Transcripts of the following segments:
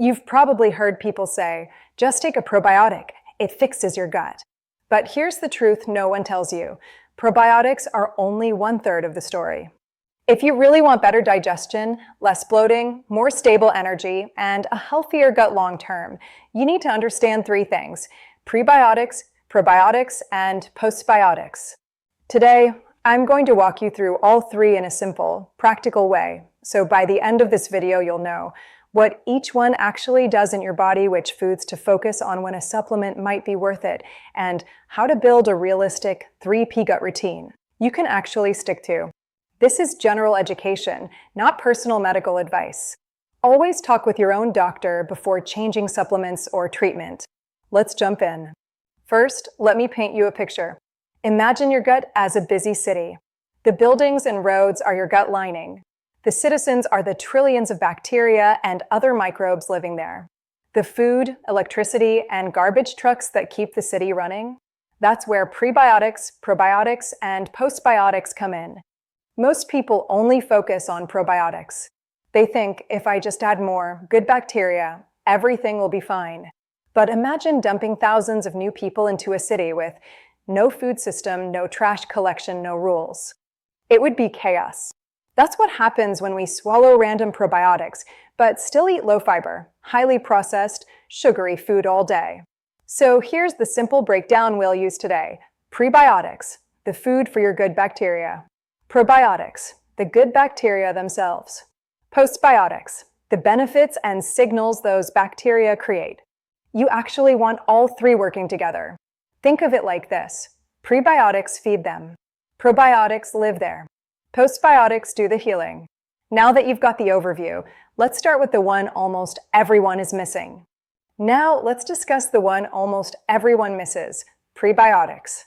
You've probably heard people say, just take a probiotic, it fixes your gut. But here's the truth no one tells you. Probiotics are only 1/3 of the story. If you really want better digestion, less bloating, more stable energy, and a healthier gut long-term, you need to understand 3 things: prebiotics, probiotics, and postbiotics. Today, I'm going to walk you through all 3 in a simple, practical way, so by the end of this video you'll know what each one actually does in your body, which foods to focus on when a supplement might be worth it, and how to build a realistic 3P gut routine you can actually stick to. This is general education, not personal medical advice. Always talk with your own doctor before changing supplements or treatment. Let's jump in. First, let me paint you a picture. Imagine your gut as a busy city. The buildings and roads are your gut lining. The citizens are the trillions of bacteria and other microbes living there. The food, electricity, and garbage trucks that keep the city running, that's where prebiotics, probiotics, and postbiotics come in. Most people only focus on probiotics. They think if I just add more good bacteria, everything will be fine. But imagine dumping thousands of new people into a city with no food system, no trash collection, no rules. It would be chaos. That's what happens when we swallow random probiotics, but still eat low-fiber, highly processed, sugary food all day. So here's the simple breakdown we'll use today. Prebiotics, the food for your good bacteria. Probiotics, the good bacteria themselves. Postbiotics, the benefits and signals those bacteria create. You actually want all 3 working together. Think of it like this. Prebiotics feed them. Probiotics live there. Postbiotics do the healing. Now that you've got the overview, let's start with the one almost everyone is missing. Now let's discuss the one almost everyone misses, prebiotics.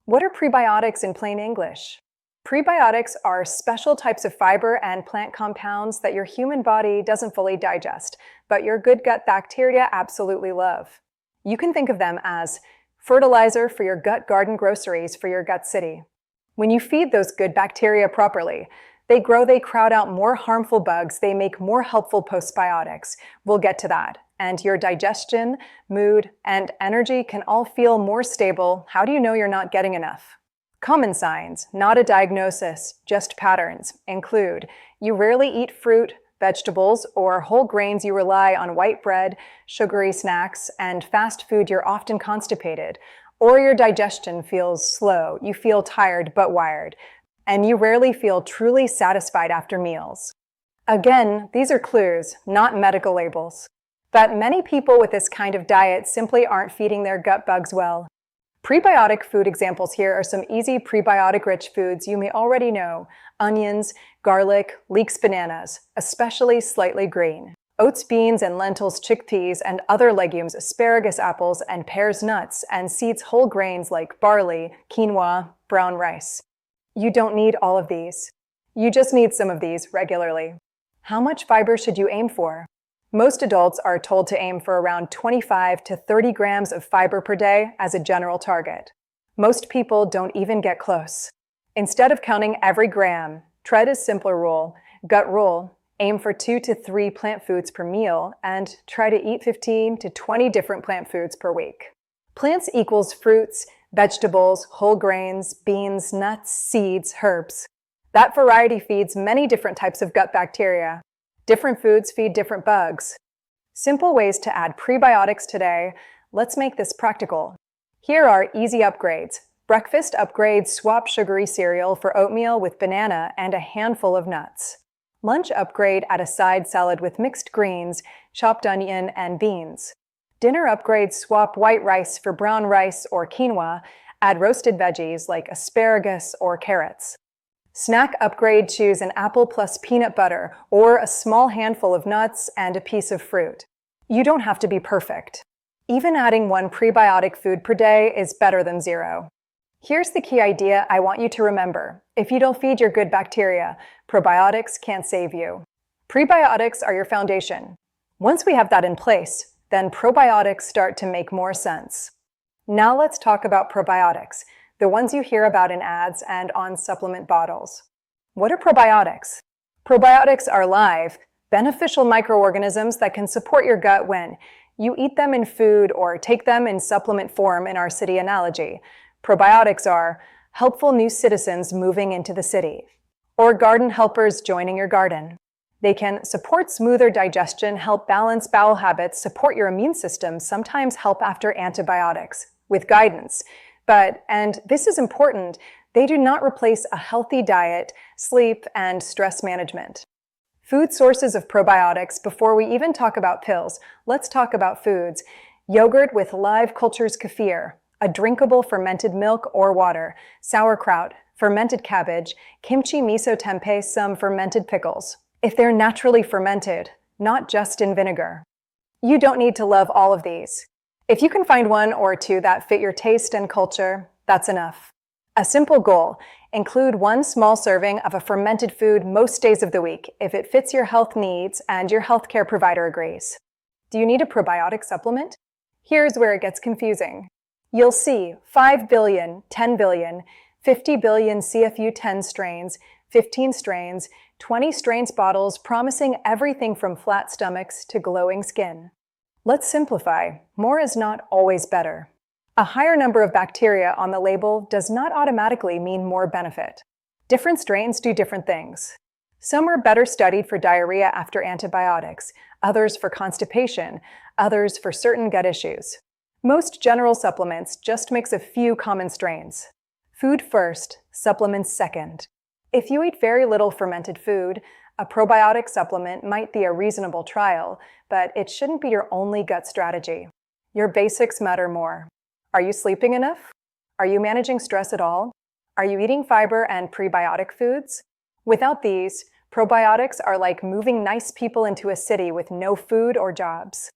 What are prebiotics in plain English? Prebiotics are special types of fiber and plant compounds that your human body doesn't fully digest, but your good gut bacteria absolutely love. You can think of them as fertilizer for your gut garden, groceries for your gut city. When you feed those good bacteria properly, they grow, they crowd out more harmful bugs, they make more helpful postbiotics. We'll get to that. And your digestion, mood, and energy can all feel more stable. How do you know you're not getting enough? Common signs, not a diagnosis, just patterns, include you rarely eat fruit, vegetables, or whole grains. You rely on white bread, sugary snacks, and fast food. You're often constipated. Or your digestion feels slow, you feel tired but wired, and you rarely feel truly satisfied after meals. Again, these are clues, not medical labels. But many people with this kind of diet simply aren't feeding their gut bugs well. Prebiotic food examples here are some easy prebiotic-rich foods you may already know: onions, garlic, leeks, bananas, especially slightly green. Oats, beans, and lentils, chickpeas, and other legumes, asparagus, apples, and pears, nuts, and seeds, whole grains like barley, quinoa, brown rice. You don't need all of these. You just need some of these regularly. How much fiber should you aim for? Most adults are told to aim for around 25 to 30 grams of fiber per day as a general target. Most people don't even get close. Instead of counting every gram, tread a simpler rule, gut rule. Aim for 2 to 3 plant foods per meal and try to eat 15 to 20 different plant foods per week. Plants equals fruits, vegetables, whole grains, beans, nuts, seeds, herbs. That variety feeds many different types of gut bacteria. Different foods feed different bugs. Simple ways to add prebiotics today. Let's make this practical. Here are easy upgrades. Breakfast upgrades: swap sugary cereal for oatmeal with banana and a handful of nuts. Lunch upgrade: add a side salad with mixed greens, chopped onion, and beans. Dinner upgrade: swap white rice for brown rice or quinoa, add roasted veggies like asparagus or carrots. Snack upgrade: choose an apple plus peanut butter or a small handful of nuts and a piece of fruit. You don't have to be perfect. Even adding 1 prebiotic food per day is better than 0. Here's the key idea I want you to remember. If you don't feed your good bacteria, probiotics can't save you. Prebiotics are your foundation. Once we have that in place, then probiotics start to make more sense. Now let's talk about probiotics, the ones you hear about in ads and on supplement bottles. What are probiotics? Probiotics are live, beneficial microorganisms that can support your gut when you eat them in food or take them in supplement form in our city analogy. Probiotics are helpful new citizens moving into the city, or garden helpers joining your garden. They can support smoother digestion, help balance bowel habits, support your immune system, sometimes help after antibiotics, with guidance. But, and this is important, they do not replace a healthy diet, sleep, and stress management. Food sources of probiotics. Before we even talk about pills, let's talk about foods. Yogurt with live cultures kefir, a drinkable fermented milk or water, sauerkraut, fermented cabbage, kimchi miso tempeh, some fermented pickles. If they're naturally fermented, not just in vinegar. You don't need to love all of these. If you can find one or two that fit your taste and culture, that's enough. A simple goal: include one small serving of a fermented food most days of the week if it fits your health needs and your healthcare provider agrees. Do you need a probiotic supplement? Here's where it gets confusing. You'll see 5 billion, 10 billion, 50 billion CFU10 strains, 15 strains, 20 strains bottles promising everything from flat stomachs to glowing skin. Let's simplify. More is not always better. A higher number of bacteria on the label does not automatically mean more benefit. Different strains do different things. Some are better studied for diarrhea after antibiotics, others for constipation, others for certain gut issues. Most general supplements just mix a few common strains. Food first, supplements second. If you eat very little fermented food, a probiotic supplement might be a reasonable trial, but it shouldn't be your only gut strategy. Your basics matter more. Are you sleeping enough? Are you managing stress at all? Are you eating fiber and prebiotic foods? Without these, probiotics are like moving nice people into a city with no food or jobs.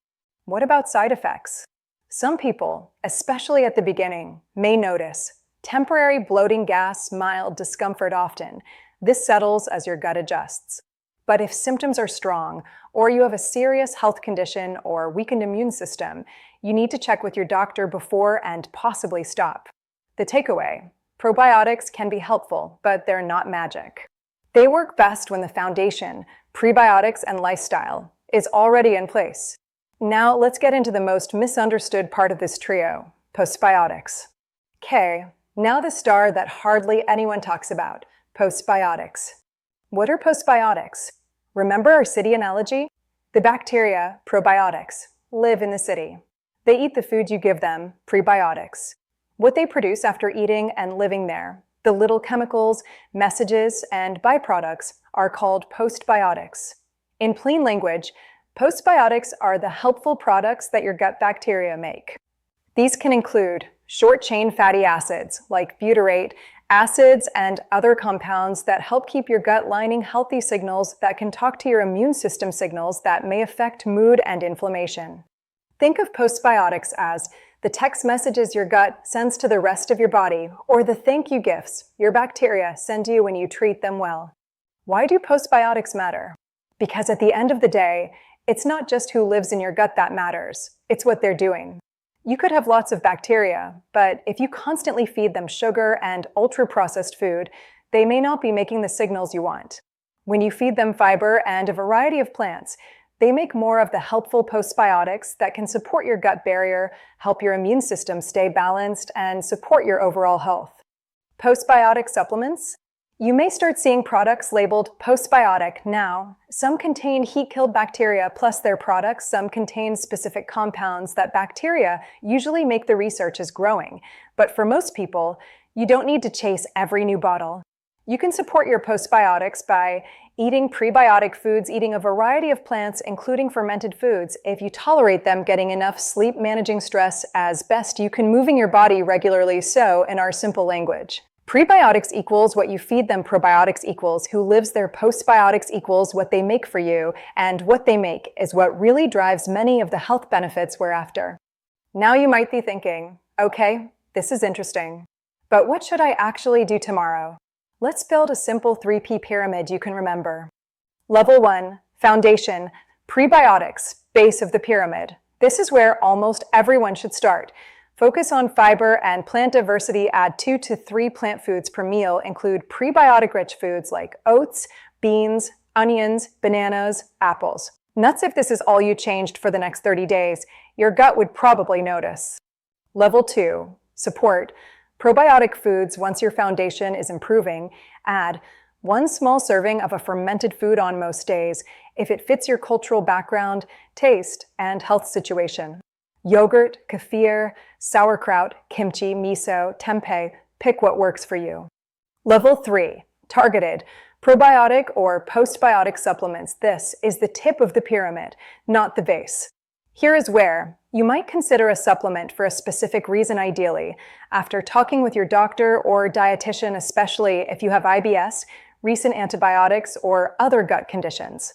What about side effects? Some people, especially at the beginning, may notice temporary bloating, gas, mild discomfort often. This settles as your gut adjusts. But if symptoms are strong, or you have a serious health condition or weakened immune system, you need to check with your doctor before and possibly stop. The takeaway: probiotics can be helpful, but they're not magic. They work best when the foundation, prebiotics and lifestyle, is already in place. Now let's get into the most misunderstood part of this trio: postbiotics. Okay, now the star that hardly anyone talks about: postbiotics. What are postbiotics? Remember our city analogy? The bacteria, probiotics, live in the city. They eat the food you give them, prebiotics. What they produce after eating and living there, the little chemicals, messages, and byproducts, are called postbiotics. In plain language, postbiotics are the helpful products that your gut bacteria make. These can include short-chain fatty acids like butyrate, acids, and other compounds that help keep your gut lining healthy, signals that can talk to your immune system, signals that may affect mood and inflammation. Think of postbiotics as the text messages your gut sends to the rest of your body, or the thank you gifts your bacteria send you when you treat them well. Why do postbiotics matter? Because at the end of the day, it's not just who lives in your gut that matters, it's what they're doing. You could have lots of bacteria, but if you constantly feed them sugar and ultra-processed food, they may not be making the signals you want. When you feed them fiber and a variety of plants, they make more of the helpful postbiotics that can support your gut barrier, help your immune system stay balanced, and support your overall health. Postbiotic supplements? You may start seeing products labeled postbiotic now. Some contain heat-killed bacteria plus their products. Some contain specific compounds that bacteria usually make the research is growing. But for most people, you don't need to chase every new bottle. You can support your postbiotics by eating prebiotic foods, eating a variety of plants, including fermented foods, if you tolerate them, getting enough sleep, managing stress as best you can, moving your body regularly, so in our simple language. Prebiotics equals what you feed them, probiotics equals who lives there, postbiotics equals what they make for you, and what they make is what really drives many of the health benefits we're after. Now you might be thinking, okay, this is interesting, but what should I actually do tomorrow? Let's build a simple 3P pyramid you can remember. Level 1, foundation, prebiotics, base of the pyramid. This is where almost everyone should start. Focus on fiber and plant diversity. Add 2 to 3 plant foods per meal. Include prebiotic-rich foods like oats, beans, onions, bananas, apples. Nuts if this is all you changed for the next 30 days. Your gut would probably notice. Level 2. Support. Probiotic foods, once your foundation is improving, add 1 small serving of a fermented food on most days if it fits your cultural background, taste, and health situation. Yogurt, kefir, sauerkraut, kimchi, miso, tempeh, pick what works for you. Level 3. Targeted. Probiotic or postbiotic supplements. This is the tip of the pyramid, not the base. Here is where you might consider a supplement for a specific reason ideally, after talking with your doctor or dietitian, especially if you have IBS, recent antibiotics, or other gut conditions.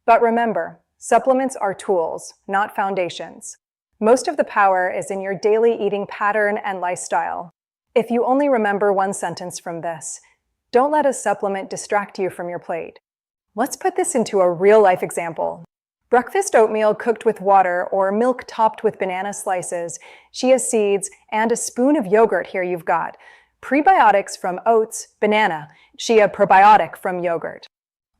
But remember, supplements are tools, not foundations. Most of the power is in your daily eating pattern and lifestyle. If you only remember one sentence from this, don't let a supplement distract you from your plate. Let's put this into a real-life example. Breakfast oatmeal cooked with water or milk topped with banana slices, chia seeds, and a spoon of yogurt here you've got. Prebiotics from oats, banana, chia probiotic from yogurt.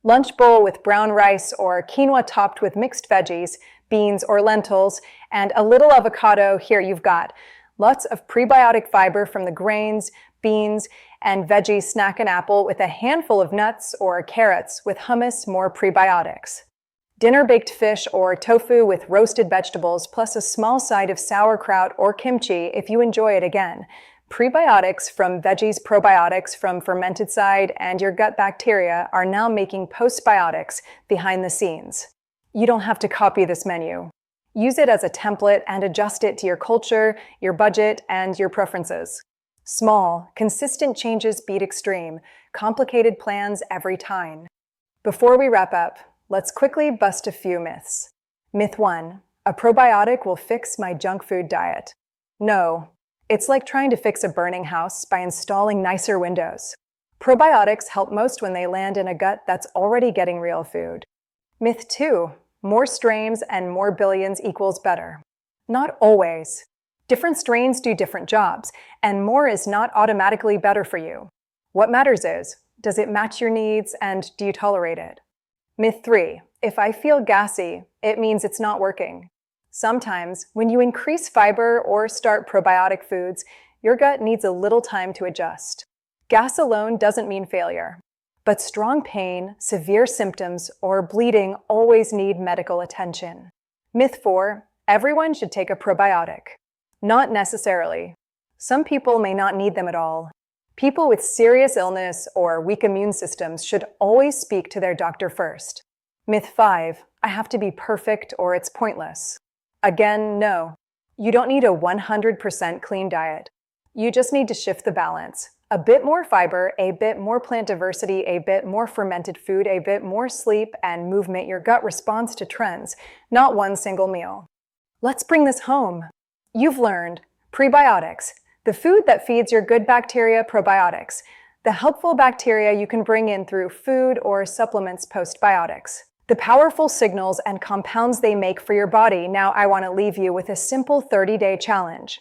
Lunch bowl with brown rice or quinoa topped with mixed veggies, beans or lentils, and a little avocado here you've got. Lots of prebiotic fiber from the grains, beans, and veggie snack and apple with a handful of nuts or carrots with hummus, more prebiotics. Dinner baked fish or tofu with roasted vegetables plus a small side of sauerkraut or kimchi if you enjoy it again. Prebiotics from veggies, probiotics from fermented side, and your gut bacteria are now making postbiotics behind the scenes. You don't have to copy this menu. Use it as a template and adjust it to your culture, your budget, and your preferences. Small, consistent changes beat extreme, complicated plans every time. Before we wrap up, let's quickly bust a few myths. Myth 1. A probiotic will fix my junk food diet. No. It's like trying to fix a burning house by installing nicer windows. Probiotics help most when they land in a gut that's already getting real food. Myth 2. More strains and more billions equals better. Not always. Different strains do different jobs, and more is not automatically better for you. What matters is, does it match your needs and do you tolerate it? Myth 3. If I feel gassy, it means it's not working. Sometimes, when you increase fiber or start probiotic foods, your gut needs a little time to adjust. Gas alone doesn't mean failure. But strong pain, severe symptoms, or bleeding always need medical attention. Myth 4. Everyone should take a probiotic. Not necessarily. Some people may not need them at all. People with serious illness or weak immune systems should always speak to their doctor first. Myth 5. I have to be perfect or it's pointless. Again, no. You don't need a 100% clean diet. You just need to shift the balance. A bit more fiber, a bit more plant diversity, a bit more fermented food, a bit more sleep and movement. Your gut responds to trends, not one single meal. Let's bring this home. You've learned prebiotics, the food that feeds your good bacteria, probiotics, the helpful bacteria you can bring in through food or supplements, postbiotics, the powerful signals and compounds they make for your body. Now I want to leave you with a simple 30-day challenge.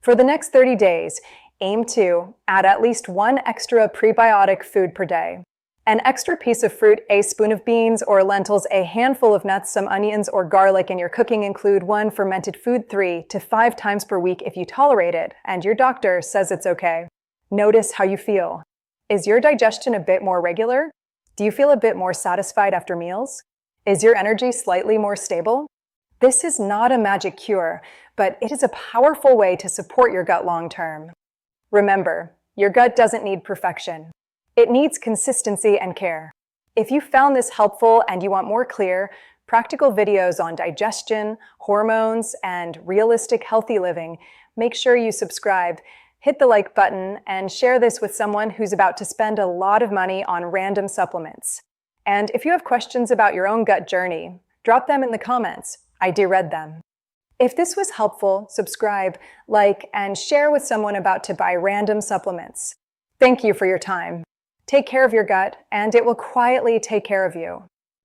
For the next 30 days, aim to add at least 1 extra prebiotic food per day. An extra piece of fruit, a spoon of beans or lentils, a handful of nuts, some onions or garlic in your cooking. Include 1 fermented food 3 to 5 times per week if you tolerate it and your doctor says it's okay. Notice how you feel. Is your digestion a bit more regular? Do you feel a bit more satisfied after meals? Is your energy slightly more stable? This is not a magic cure, but it is a powerful way to support your gut long term. Remember, your gut doesn't need perfection. It needs consistency and care. If you found this helpful and you want more clear, practical videos on digestion, hormones, and realistic healthy living, make sure you subscribe, hit the like button, and share this with someone who's about to spend a lot of money on random supplements. And if you have questions about your own gut journey, drop them in the comments. I do read them. If this was helpful, subscribe, like, and share with someone about to buy random supplements. Thank you for your time. Take care of your gut, and it will quietly take care of you.